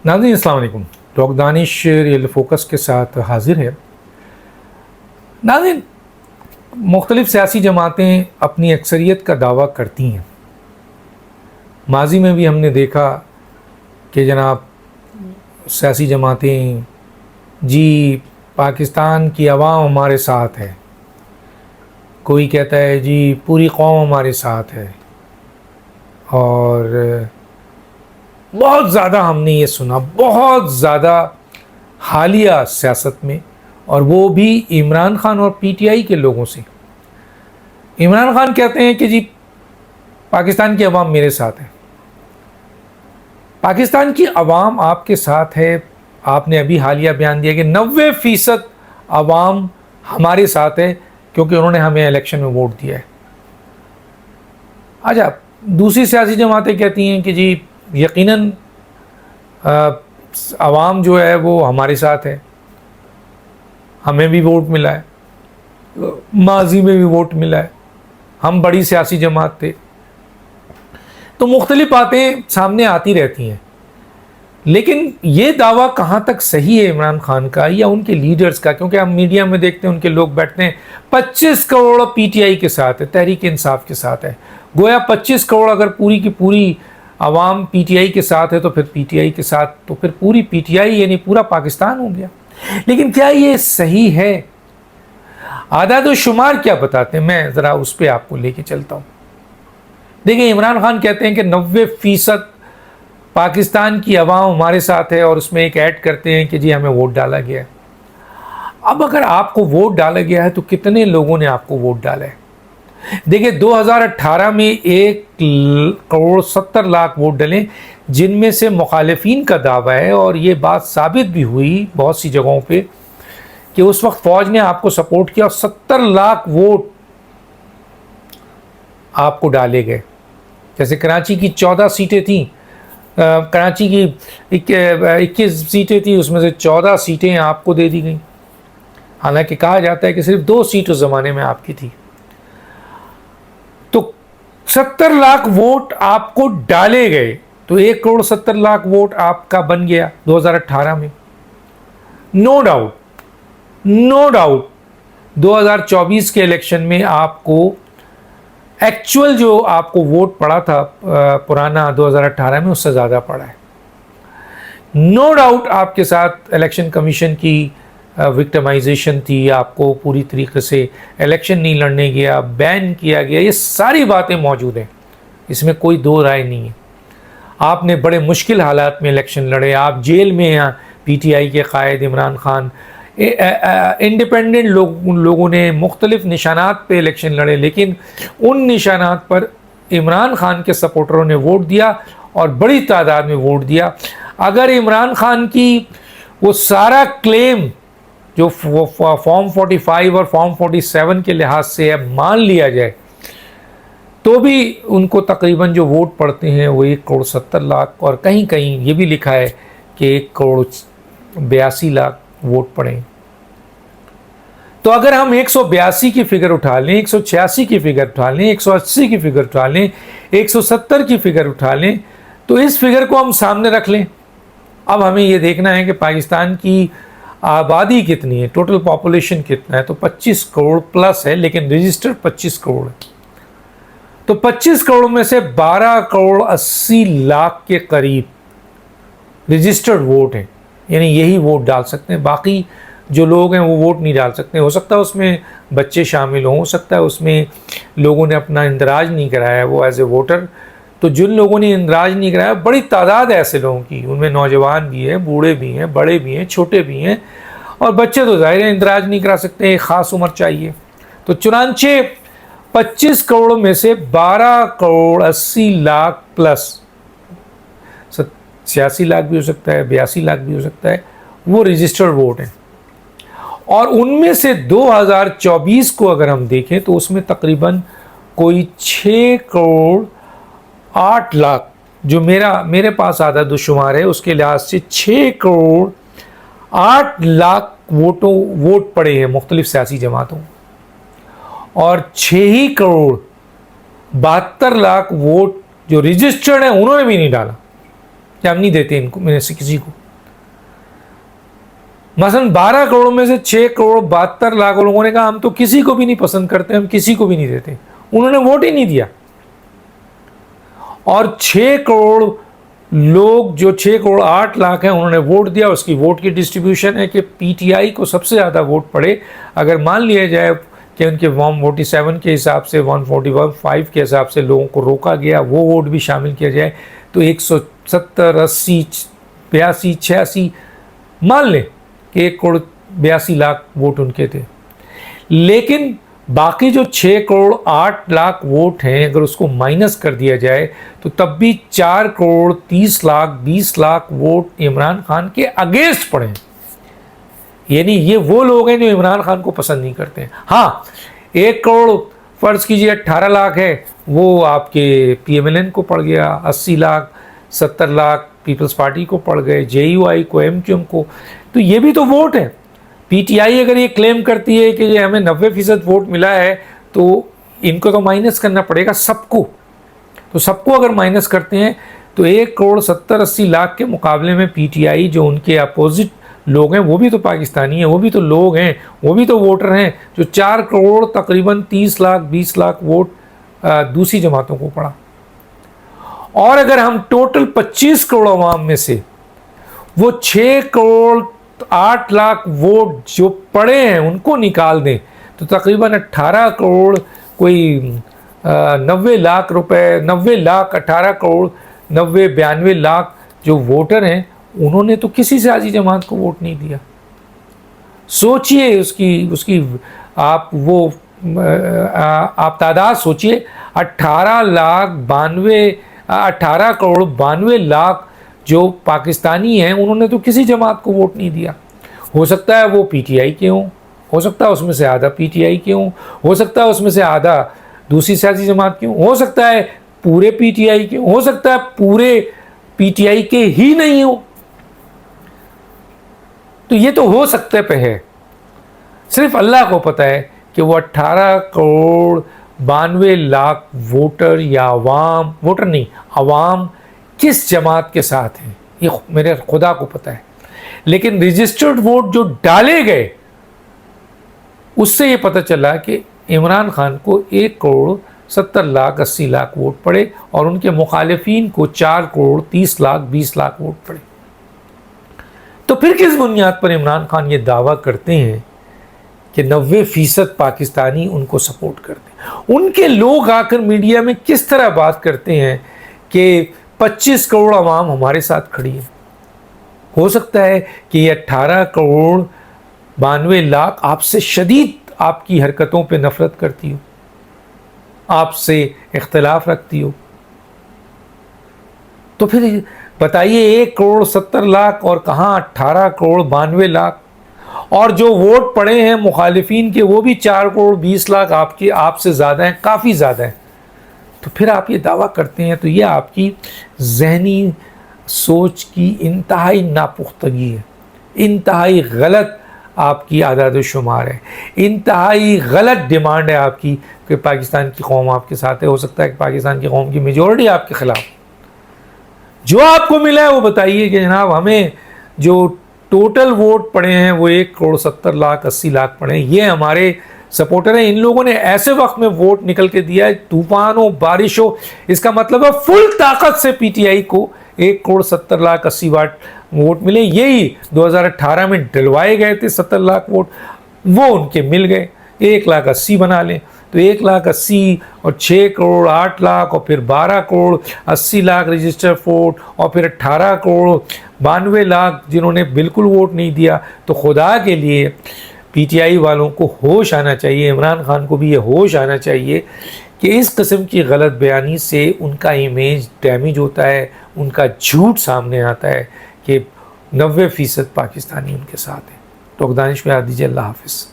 नाज़रीन अस्सलाम वालेकुम। डॉक्टर दानिश रियल फोकस के साथ हाजिर है। नाज़रीन, मुख्तलिफ़ सियासी जमातें अपनी अक्सरियत का दावा करती हैं। माजी में भी हमने देखा कि जनाब सियासी जमातें जी पाकिस्तान की आवाम हमारे साथ है, कोई कहता है जी पूरी कौम हमारे साथ है, और बहुत ज़्यादा हमने ये सुना, बहुत ज़्यादा हालिया सियासत में, और वो भी इमरान खान और पीटीआई के लोगों से। इमरान खान कहते हैं कि जी पाकिस्तान की आवाम मेरे साथ है। पाकिस्तान की आवाम आपके साथ है। आपने अभी हालिया बयान दिया कि 90% आवाम हमारे साथ है क्योंकि उन्होंने हमें इलेक्शन में वोट दिया है। अच्छा, दूसरी सियासी जमातें कहती हैं कि जी यकीनन आवाम जो है वो हमारे साथ है, हमें भी वोट मिला है, माजी में भी वोट मिला है, हम बड़ी सियासी जमात थे। तो मुख्तलिफ बातें सामने आती रहती हैं, लेकिन ये दावा कहाँ तक सही है इमरान खान का या उनके लीडर्स का? क्योंकि हम मीडिया में देखते हैं उनके लोग बैठते हैं 25 करोड़ पीटीआई के साथ है, तहरीक इंसाफ के साथ है। गोया 25 करोड़ अगर पूरी की पूरी आवाम पीटीआई के साथ है तो फिर पीटीआई के साथ, तो फिर पूरी पीटीआई यानी पूरा पाकिस्तान हो गया। लेकिन क्या ये सही है? आदाद व शुमार क्या बताते हैं, मैं ज़रा उस पर आपको लेके चलता हूँ। देखिए, इमरान खान कहते हैं कि 90% पाकिस्तान की आवाम हमारे साथ है, और उसमें एक ऐड करते हैं कि जी हमें वोट डाला गया है। अब अगर आपको वोट डाला गया है तो कितने लोगों ने आपको वोट डाला है? देखिए, 2018 में 1,70,00,000 वोट डले, जिनमें से मुखालिफिन का दावा है, और ये बात साबित भी हुई बहुत सी जगहों पे, कि उस वक्त फौज ने आपको सपोर्ट किया और 70 लाख वोट आपको डाले गए। जैसे कराची की 14 सीटें थीं, कराची की 21 सीटें थी, उसमें से 14 सीटें आपको दे दी गई। हालांकि कहा जाता है कि सिर्फ 2 सीट उस ज़माने में आपकी थी। तो 70 लाख वोट आपको डाले गए, तो 1,70,00,000 वोट आपका बन गया 2018 में। नो डाउट 2024 के इलेक्शन में आपको एक्चुअल जो आपको वोट पड़ा था पुराना 2018 में, उससे ज़्यादा पड़ा है। नो डाउट आपके साथ इलेक्शन कमीशन की विक्टिमाइजेशन थी, आपको पूरी तरीके से इलेक्शन नहीं लड़ने गया, बैन किया गया, ये सारी बातें मौजूद हैं, इसमें कोई दो राय नहीं है। आपने बड़े मुश्किल हालात में इलेक्शन लड़े, आप जेल में हैं, पीटीआई के कायद इमरान खान, इंडिपेंडेंट लोगों ने मुख्तलिफ निशानात पे इलेक्शन लड़े, लेकिन उन निशानात पर इमरान खान के सपोर्टरों ने वोट दिया और बड़ी तादाद में वोट दिया। अगर इमरान खान की वो सारा क्लेम जो फॉर्म 45 और फॉर्म 47 के लिहाज से मान लिया जाए, तो भी उनको तकरीबन जो वोट पड़ते हैं वो 1,70,00,000, और कहीं कहीं ये भी लिखा है कि 1,82,00,000 वोट पड़े। तो अगर हम 182 की फिगर उठा लें, 186 की फिगर उठा लें, 180 की फिगर उठा लें, 170 की फिगर उठा लें, तो इस फिगर को हम सामने रख लें। अब हमें ये देखना है कि पाकिस्तान की आबादी कितनी है, टोटल पॉपुलेशन कितना है। तो 25 करोड़ प्लस है, लेकिन रजिस्टर्ड 25 करोड़ है। तो 25 करोड़ में से 12,80,00,000 के करीब रजिस्टर्ड वोट हैं, यानी यही वोट डाल सकते हैं। बाकी जो लोग हैं वो वोट नहीं डाल सकते। हो सकता है उसमें बच्चे शामिल हो सकता है उसमें लोगों ने अपना इंदराज नहीं कराया वो एज ए वोटर। तो जिन लोगों ने इंदराज नहीं कराया, बड़ी तादाद है ऐसे लोगों की, उनमें नौजवान भी हैं, बूढ़े भी हैं, बड़े भी हैं, छोटे भी हैं, और बच्चे तो जाहिर है इंदराज नहीं करा सकते, एक ख़ास उम्र चाहिए। तो चुनांचे 25 करोड़ में से 12,80,00,000 प्लस 86 लाख भी हो सकता है, 82 लाख भी हो सकता है, वो रजिस्टर्ड वोट हैं। और उनमें से 2024 को अगर हम देखें तो उसमें तकरीबन कोई 6 करोड़ 8 लाख, जो मेरे पास आधा शुमार है उसके लिहाज से 6 करोड़ 8 लाख वोट पड़े हैं मुख्तलिफ सियासी जमातों, और 6 ही करोड़ 72 लाख वोट जो रजिस्टर्ड हैं उन्होंने भी नहीं डाला। कि हम नहीं देते इनको में से किसी को। मसलन 12 करोड़ में से 6 करोड़ 72 लाख लोगों ने कहा हम तो किसी को भी नहीं पसंद करते, हम किसी को भी नहीं देते, उन्होंने वोट ही नहीं दिया। और 6 करोड़ लोग जो 6 करोड़ 8 लाख हैं उन्होंने वोट दिया। उसकी वोट की डिस्ट्रीब्यूशन है कि पीटीआई को सबसे ज़्यादा वोट पड़े। अगर मान लिया जाए कि उनके 147 के हिसाब से 145 के हिसाब से लोगों को रोका गया, वो वोट भी शामिल किया जाए तो 170, 80, 82, 86 मान लें कि 1 करोड़ 82 लाख वोट उनके थे। लेकिन बाकी जो 6 करोड़ 8 लाख वोट हैं अगर उसको माइनस कर दिया जाए तो तब भी 4 करोड़ 30 लाख 20 लाख वोट इमरान खान के अगेंस्ट पड़े। यानी ये वो लोग हैं जो इमरान खान को पसंद नहीं करते हैं। हाँ, 1 करोड़ फ़र्ज़ कीजिए 18 लाख है वो आपके पीएमएलएन को पड़ गया, 80 लाख 70 लाख पीपल्स पार्टी को पड़ गए, जेयूआई को, एमक्यूएम को। तो ये भी तो वोट है। पीटीआई अगर ये क्लेम करती है कि हमें 90% वोट मिला है तो इनको तो माइनस करना पड़ेगा सबको। तो सबको अगर माइनस करते हैं तो 1 करोड़ 70-80 लाख के मुकाबले में पीटीआई जो उनके अपोजिट लोग हैं वो भी तो पाकिस्तानी हैं, वो भी तो लोग हैं, वो भी तो वोटर हैं। जो 4 करोड़ तकरीबन 30 लाख 20 लाख वोट दूसरी जमातों को पड़ा। और अगर हम टोटल 25 करोड़ अवाम में से वो 6 करोड़ 8 लाख वोट जो पड़े हैं उनको निकाल दें तो तकरीबन 18 करोड़ कोई 90 लाख रुपए, 90 लाख 18 करोड़ 92 लाख जो वोटर हैं उन्होंने तो किसी सियासी जमात को वोट नहीं दिया। सोचिए उसकी आप तादाद सोचिए। 18 करोड़ 92 लाख जो पाकिस्तानी हैं उन्होंने तो किसी जमात को वोट नहीं दिया। हो सकता है वो पीटीआई के हों, हो सकता है उसमें से आधा पीटीआई के हों, हो सकता है उसमें से आधा दूसरी सियासी जमात के हों, हो सकता है पूरे पीटीआई के, हो सकता है पूरे पीटीआई के ही नहीं हो। तो ये तो हो सकते पे है, सिर्फ अल्लाह को पता है कि वो 18 करोड़ 92 लाख वोटर या अवाम, वोटर नहीं अवाम किस जमात के साथ हैं ये मेरे खुदा को पता है। लेकिन रजिस्टर्ड वोट जो डाले गए उससे ये पता चला कि इमरान खान को 1 करोड़ 70 लाख 80 लाख वोट पड़े और उनके मुखालिफिन को 4 करोड़ 30 लाख 20 लाख वोट पड़े। तो फिर किस बुनियाद पर इमरान खान ये दावा करते हैं कि 90% पाकिस्तानी उनको सपोर्ट करते हैं? उनके लोग आकर मीडिया में किस तरह बात करते हैं कि 25 करोड़ आवाम हमारे साथ खड़ी है। हो सकता है कि ये 18 करोड़ 92 लाख आपसे शदीद आपकी हरकतों पे नफरत करती हो, आपसे इख्तिलाफ रखती हो। तो फिर बताइए 1 करोड़ 70 लाख और कहाँ 18 करोड़ 92 लाख, और जो वोट पड़े हैं मुखालिफिन के वो भी 4 करोड़ 20 लाख आपसे ज़्यादा हैं, काफ़ी ज़्यादा हैं। तो फिर आप ये दावा करते हैं तो ये आपकी जहनी सोच की इंतहाई नापुख्तगी है, इंतहाई गलत आपकी आदाद शुमार है, इंतहाई गलत डिमांड है आपकी कि पाकिस्तान की कौम आपके साथ है। हो सकता है कि पाकिस्तान की कौम की मेजॉरिटी आपके ख़िलाफ़। जो आपको मिला है वो बताइए कि जनाब हमें जो टोटल वोट पड़े हैं वो 1 करोड़ 70 लाख 80 लाख पड़े हैं, ये हमारे सपोर्टर हैं। इन लोगों ने ऐसे वक्त में वोट निकल के दिया है, तूफान हो बारिश हो, इसका मतलब है फुल ताकत से पीटीआई को 1 करोड़ 70 लाख 80 वाट वोट मिले। यही 2018 में डलवाए गए थे 70 लाख वोट, वो उनके मिल गए। 1,80,000 बना लें तो 1,80,000 और 6 करोड़ 8 लाख और फिर 12 करोड़ 80 लाख रजिस्टर वोट और फिर 18 करोड़ 92 लाख जिन्होंने बिल्कुल वोट नहीं दिया। तो खुदा के लिए पीटीआई वालों को होश आना चाहिए, इमरान खान को भी ये होश आना चाहिए कि इस किस्म की गलत बयानी से उनका इमेज डैमेज होता है, उनका झूठ सामने आता है कि 90% पाकिस्तानी उनके साथ हैं। तो दानिश में आ दीजिए। अल्लाह हाफ़िज़।